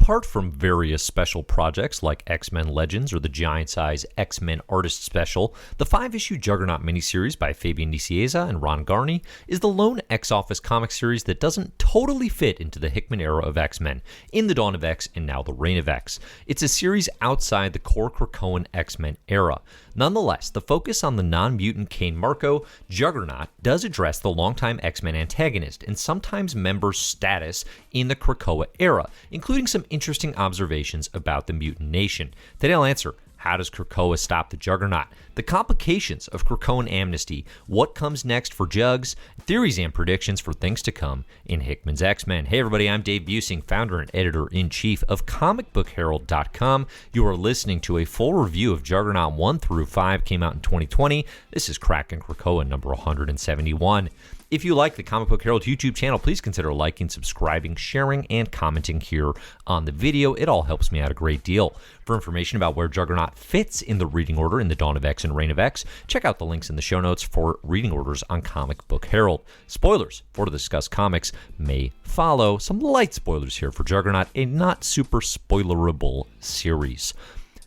Apart from various special projects like X-Men Legends or the giant-size X-Men Artist Special, the 5-issue Juggernaut miniseries by Fabian Nicieza and Garney is the lone X-Office comic series that doesn't totally fit into the Hickman era of X-Men, in the Dawn of X and now the Reign of X. It's a series outside the core Krakoan X-Men era. Nonetheless, the focus on the non-mutant Cain Marko, Juggernaut, does address the longtime X-Men antagonist and sometimes member's status in the Krakoa era, including some interesting observations about the mutant nation. Today I'll answer: how does Krakoa stop the Juggernaut? The complications of Krakoan Amnesty, what comes next for Jugs, theories and predictions for things to come in Hickman's X-Men. Hey everybody, I'm Dave Busing, founder and editor-in-chief of comicbookherald.com. You are listening to a full review of Juggernaut 1 through 5, came out in 2020. This is Krakin Krakoa number 171. If you like the Comic Book Herald YouTube channel, please consider liking, subscribing, sharing, and commenting here on the video. It all helps me out a great deal. For information about where Juggernaut fits in the reading order in the Dawn of X and Reign of X, check out the links in the show notes for reading orders on Comic Book Herald. Spoilers for the discussed comics may follow. Some light spoilers here for Juggernaut, a not super spoilerable series.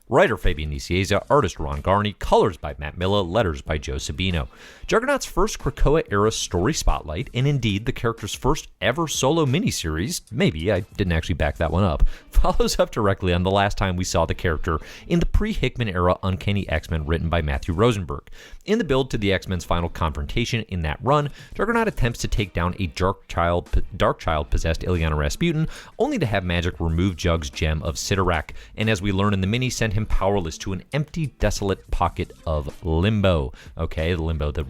Writer Fabian Nicieza, artist Garney, colors by Matt Milla, letters by Joe Sabino. Juggernaut's first Krakoa-era story spotlight, and indeed the character's first ever solo miniseries, maybe, I didn't actually back that one up, follows up directly on the last time we saw the character in the pre-Hickman era Uncanny X-Men written by Matthew Rosenberg. In the build to the X-Men's final confrontation in that run, Juggernaut attempts to take down a dark child-possessed Ilyana Rasputin, only to have magic remove Jug's gem of Sidorak, and as we learn in the mini, send him powerless to an empty, desolate pocket of limbo. Okay, the limbo, the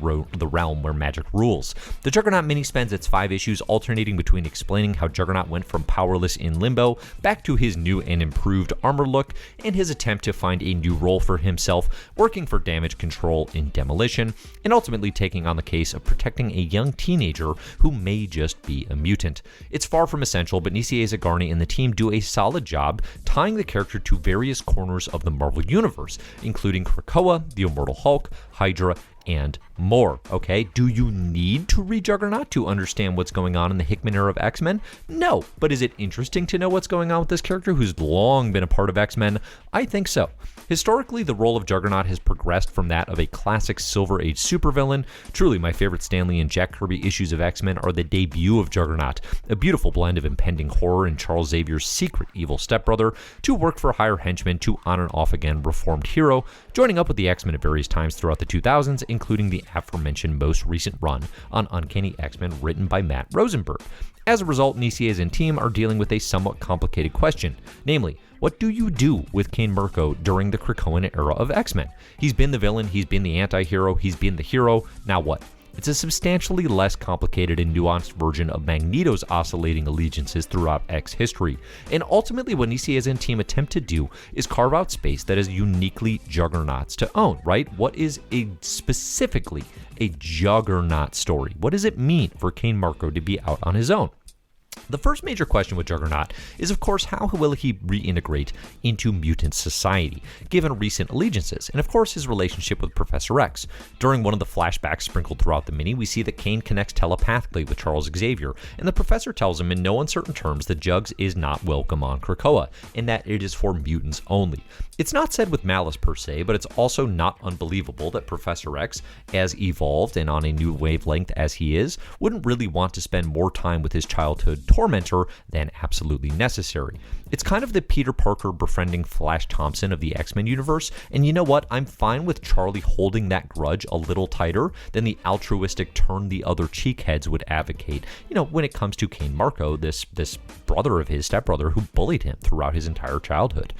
realm where magic rules. The Juggernaut mini spends its 5 issues alternating between explaining how Juggernaut went from powerless in limbo back to his new and improved armor look, and his attempt to find a new role for himself, working for damage control in Demolition, and ultimately taking on the case of protecting a young teenager who may just be a mutant. It's far from essential, but Nicieza, Garney, and the team do a solid job tying the character to various corners of the Marvel Universe, including Krakoa, the Immortal Hulk, Hydra, and more. Okay, do you need to read Juggernaut to understand what's going on in the Hickman era of X-Men? No, but is it interesting to know what's going on with this character who's long been a part of X-Men? I think so. Historically, the role of Juggernaut has progressed from that of a classic Silver Age supervillain. Truly, my favorite Stan Lee and Jack Kirby issues of X-Men are the debut of Juggernaut, a beautiful blend of impending horror and Charles Xavier's secret evil stepbrother, to work for hire henchman to on and off again reformed hero, joining up with the X-Men at various times throughout the 2000s, including the aforementioned most recent run on Uncanny X-Men written by Matt Rosenberg. As a result, Nicieza and team are dealing with a somewhat complicated question, namely, what do you do with Cain Marko during the Krakoan era of X-Men? He's been the villain, he's been the anti-hero, he's been the hero, now what? It's a substantially less complicated and nuanced version of Magneto's oscillating allegiances throughout X history, and ultimately what Nicieza and team attempt to do is carve out space that is uniquely Juggernauts to own, right? What is specifically a Juggernaut story? What does it mean for Cain Marko to be out on his own? The first major question with Juggernaut is, of course, how will he reintegrate into Mutant Society, given recent allegiances, and of course his relationship with Professor X. During one of the flashbacks sprinkled throughout the mini, we see that Cain connects telepathically with Charles Xavier, and the professor tells him in no uncertain terms that Jugs is not welcome on Krakoa, and that it is for mutants only. It's not said with malice per se, but it's also not unbelievable that Professor X, as evolved and on a new wavelength as he is, wouldn't really want to spend more time with his childhood tormentor than absolutely necessary. It's kind of the Peter Parker befriending Flash Thompson of the X-Men universe, and you know what? I'm fine with Charlie holding that grudge a little tighter than the altruistic turn the other cheek heads would advocate, when it comes to Cain Marko, this brother of his, stepbrother, who bullied him throughout his entire childhood.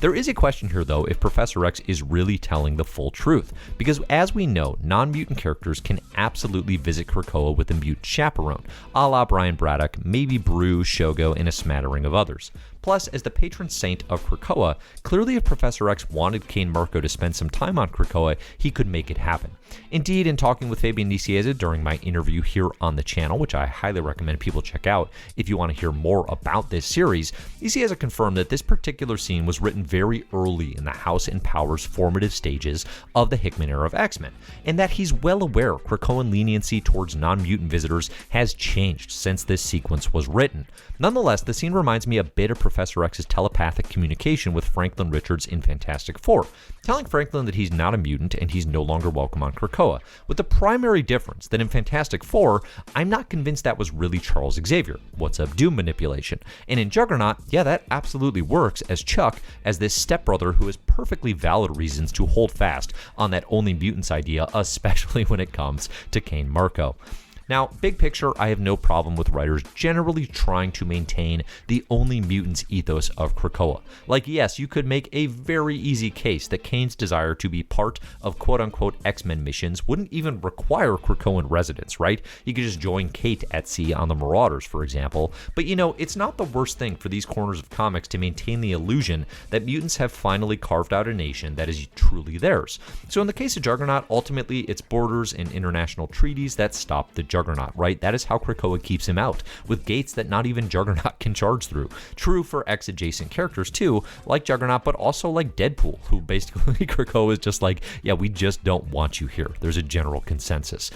There is a question here, though, if Professor X is really telling the full truth, because as we know, non-mutant characters can absolutely visit Krakoa with a mutant chaperone, a la Brian Braddock, maybe Brew, Shogo, and a smattering of others. Plus, as the patron saint of Krakoa, clearly if Professor X wanted Cain Marko to spend some time on Krakoa, he could make it happen. Indeed, in talking with Fabian Nicieza during my interview here on the channel, which I highly recommend people check out if you want to hear more about this series, Nicieza confirmed that this particular scene was written very early in the House and Powers formative stages of the Hickman era of X-Men, and that he's well aware Krakoan leniency towards non-mutant visitors has changed since this sequence was written. Nonetheless, the scene reminds me a bit of Professor X's telepathic communication with Franklin Richards in Fantastic Four, telling Franklin that he's not a mutant and he's no longer welcome on Krakoa, with the primary difference that in Fantastic Four, I'm not convinced that was really Charles Xavier. What's up, Doom manipulation? And in Juggernaut, yeah, that absolutely works as Chuck, as this stepbrother who has perfectly valid reasons to hold fast on that only mutants idea, especially when it comes to Cain Marko. Now, big picture, I have no problem with writers generally trying to maintain the only mutants ethos of Krakoa. Like, yes, you could make a very easy case that Cain's desire to be part of quote-unquote X-Men missions wouldn't even require Krakoan residence, right? He could just join Kate at sea on the Marauders, for example. But it's not the worst thing for these corners of comics to maintain the illusion that mutants have finally carved out a nation that is truly theirs. So in the case of Juggernaut, ultimately, it's borders and international treaties that stop the Juggernaut, right? That is how Krakoa keeps him out, with gates that not even Juggernaut can charge through. True for X-adjacent characters too, like Juggernaut, but also like Deadpool, who basically Krakoa is just like, yeah, we just don't want you here. There's a general consensus.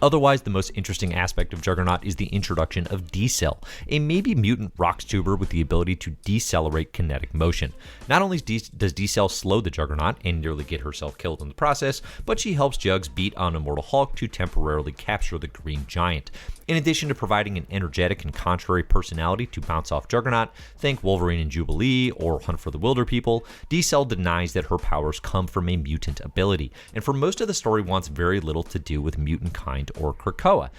Otherwise, the most interesting aspect of Juggernaut is the introduction of d-cel, a maybe mutant rocks tuber with the ability to decelerate kinetic motion. Not only does d-cel slow the Juggernaut and nearly get herself killed in the process, but she helps Jugs beat on Immortal Hulk to temporarily capture the Green Giant. In addition to providing an energetic and contrary personality to bounce off Juggernaut, think Wolverine and Jubilee or Hunt for the Wilder People, d-cel denies that her powers come from a mutant ability, and for most of the story wants very little to do with mutant kind or Krakoa.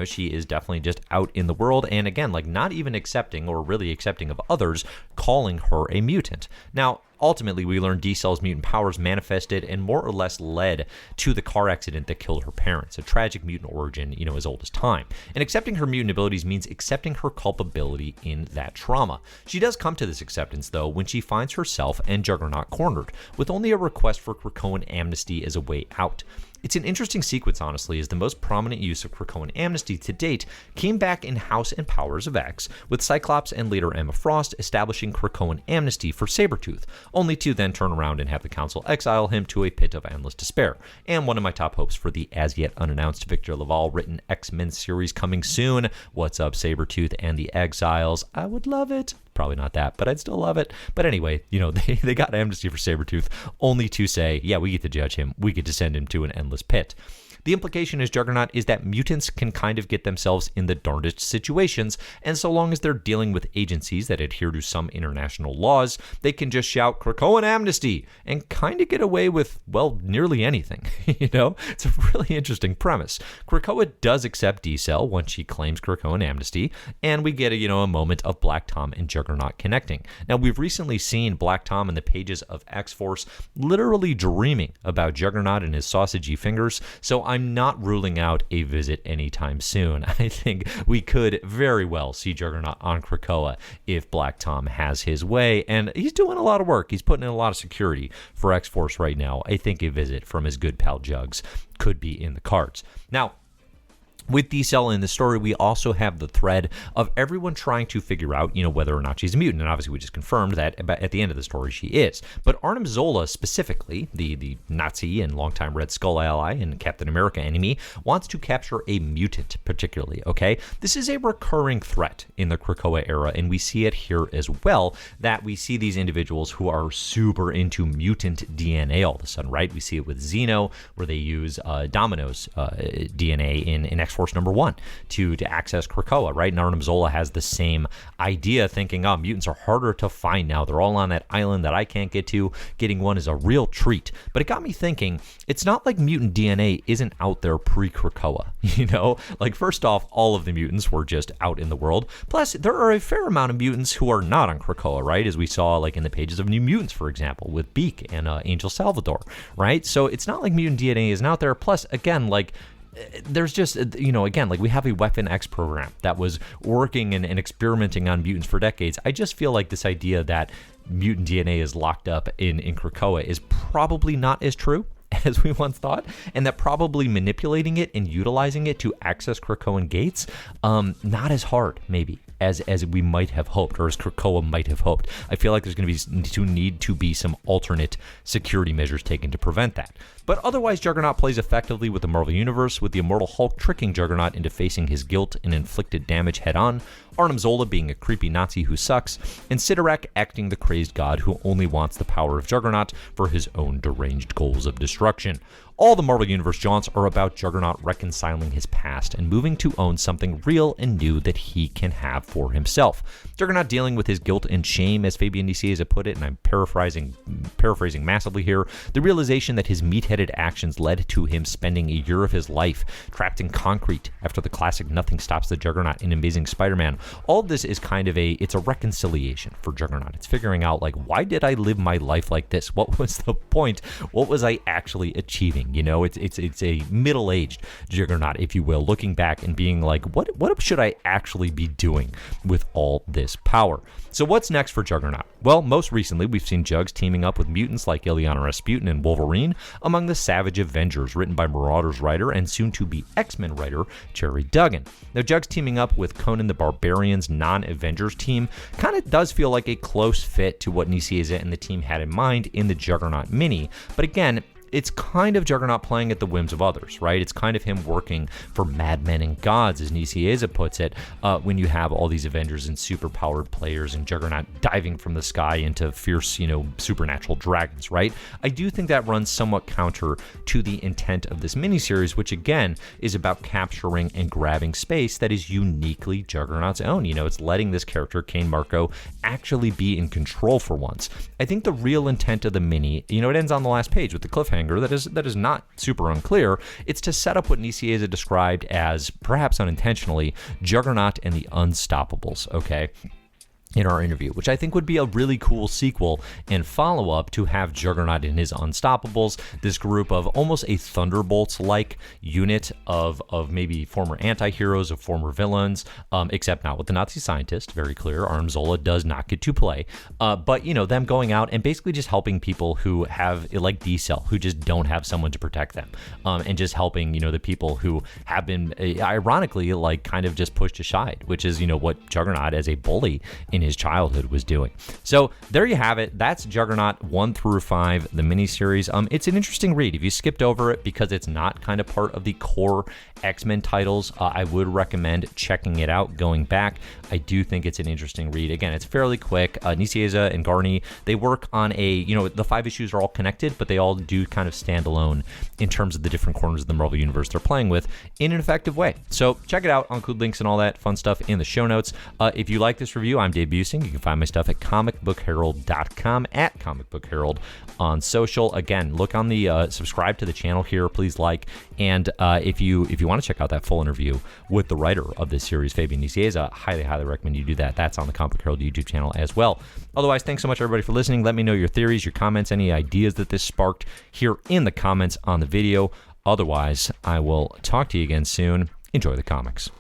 She is definitely just out in the world, and again, like not even accepting or really accepting of others calling her a mutant. Now, ultimately, we learn d-cel's mutant powers manifested and more or less led to the car accident that killed her parents, a tragic mutant origin, as old as time. And accepting her mutant abilities means accepting her culpability in that trauma. She does come to this acceptance, though, when she finds herself and Juggernaut cornered, with only a request for Krakoan Amnesty as a way out. It's an interesting sequence, honestly, as the most prominent use of Krakoan Amnesty to date came back in House and Powers of X, with Cyclops and later Emma Frost establishing Krakoan Amnesty for Sabretooth, only to then turn around and have the Council exile him to a pit of endless despair. And one of my top hopes for the as-yet unannounced Victor Laval written X-Men series coming soon. What's up, Sabretooth and the Exiles? I would love it. Probably not that, but I'd still love it. But anyway, they got amnesty for Sabretooth only to say, yeah, we get to judge him. We get to send him to an endless pit. The implication is Juggernaut is that mutants can kind of get themselves in the darndest situations, and so long as they're dealing with agencies that adhere to some international laws, they can just shout Krakoan Amnesty and kind of get away with, well, nearly anything. It's a really interesting premise. Krakoa does accept d-cel once she claims Krakoan Amnesty, and we get a moment of Black Tom and Juggernaut connecting. Now, we've recently seen Black Tom in the pages of X-Force literally dreaming about Juggernaut and his sausagey fingers, so I'm not ruling out a visit anytime soon. I think we could very well see Juggernaut on Krakoa if Black Tom has his way, and he's doing a lot of work. He's putting in a lot of security for X-Force right now. I think a visit from his good pal Jugs could be in the cards. Now, with d-cel in the story, we also have the thread of everyone trying to figure out, whether or not she's a mutant. And obviously, we just confirmed that at the end of the story, she is. But Arnim Zola, specifically, the Nazi and longtime Red Skull ally and Captain America enemy, wants to capture a mutant, particularly, okay? This is a recurring threat in the Krakoa era, and we see it here as well, that we see these individuals who are super into mutant DNA all of a sudden, right? We see it with Xeno, where they use Domino's DNA in X-Force number 1 to access Krakoa, right? And Arnim Zola has the same idea, thinking, mutants are harder to find now. They're all on that island that I can't get to. Getting one is a real treat. But it got me thinking, it's not like mutant DNA isn't out there pre-Krakoa, Like, first off, all of the mutants were just out in the world. Plus, there are a fair amount of mutants who are not on Krakoa, right? As we saw, like, in the pages of New Mutants, for example, with Beak and Angel Salvador, right? So it's not like mutant DNA isn't out there. Plus, again, like, there's just, again, like we have a Weapon X program that was working and experimenting on mutants for decades. I just feel like this idea that mutant DNA is locked up in Krakoa is probably not as true as we once thought, and that probably manipulating it and utilizing it to access Krakoan gates, not as hard, maybe, as we might have hoped, or as Krakoa might have hoped. I feel like there's going to need to be some alternate security measures taken to prevent that. But otherwise, Juggernaut plays effectively with the Marvel Universe, with the Immortal Hulk tricking Juggernaut into facing his guilt and inflicted damage head-on, Arnim Zola being a creepy Nazi who sucks, and Sidorak acting the crazed god who only wants the power of Juggernaut for his own deranged goals of destruction. All the Marvel Universe jaunts are about Juggernaut reconciling his past and moving to own something real and new that he can have for himself. Juggernaut dealing with his guilt and shame, as Fabian Nicieza put it, and I'm paraphrasing massively here, the realization that his meat-headed actions led to him spending a year of his life trapped in concrete after the classic Nothing Stops the Juggernaut in Amazing Spider-Man. All of this is kind of it's a reconciliation for Juggernaut. It's figuring out, like, why did I live my life like this? What was the point? What was I actually achieving? You know, it's a middle-aged Juggernaut, if you will, looking back and being like, what should I actually be doing with all this power? So what's next for Juggernaut? Well, most recently, we've seen Jugs teaming up with mutants like Illyana Rasputin and Wolverine among the Savage Avengers, written by Marauders writer and soon-to-be X-Men writer Jerry Duggan. Now, Jugs teaming up with Conan the Barbarian's non-Avengers team kind of does feel like a close fit to what Nicieza and the team had in mind in the Juggernaut mini, but again, it's kind of Juggernaut playing at the whims of others, right? It's kind of him working for madmen and gods, as Nicieza puts it, when you have all these Avengers and super-powered players and Juggernaut diving from the sky into fierce, supernatural dragons, right? I do think that runs somewhat counter to the intent of this miniseries, which again is about capturing and grabbing space that is uniquely Juggernaut's own. It's letting this character, Cain Marko, actually be in control for once. I think the real intent of the mini, it ends on the last page with the cliffhanger that is not super unclear. It's to set up what Nicieza described as, perhaps unintentionally, Juggernaut and the Unstoppables, okay? In our interview, which I think would be a really cool sequel and follow-up to have Juggernaut and his Unstoppables, this group of almost a Thunderbolts-like unit of maybe former anti-heroes, of former villains, except not with the Nazi scientist, very clear. Arnim Zola does not get to play. But, them going out and basically just helping people who have, like d-cel, who just don't have someone to protect them, and just helping, the people who have been, ironically, like, kind of just pushed aside, which is, what Juggernaut as a bully in his childhood was doing. So there you have it. That's Juggernaut 1 through 5, the miniseries. It's an interesting read. If you skipped over it because it's not kind of part of the core X-Men titles, I would recommend checking it out, going back. I do think it's an interesting read. Again, it's fairly quick. Nicieza and Garney, they work on the 5 issues are all connected, but they all do kind of stand alone in terms of the different corners of the Marvel Universe they're playing with in an effective way. So check it out. I'll include links and all that fun stuff in the show notes. If you like this review, I'm Dave Busing. You can find my stuff at comicbookherald.com, at comicbookherald on social. Again, look on the subscribe to the channel here, please like, and if you want to check out that full interview with the writer of this series, Fabian Nicieza, highly recommend you do that. That's on the Comic Book Herald YouTube channel as well. Otherwise, thanks so much everybody for listening. Let me know your theories, your comments, any ideas that this sparked here in the comments on the video. Otherwise, I will talk to you again soon. Enjoy the comics.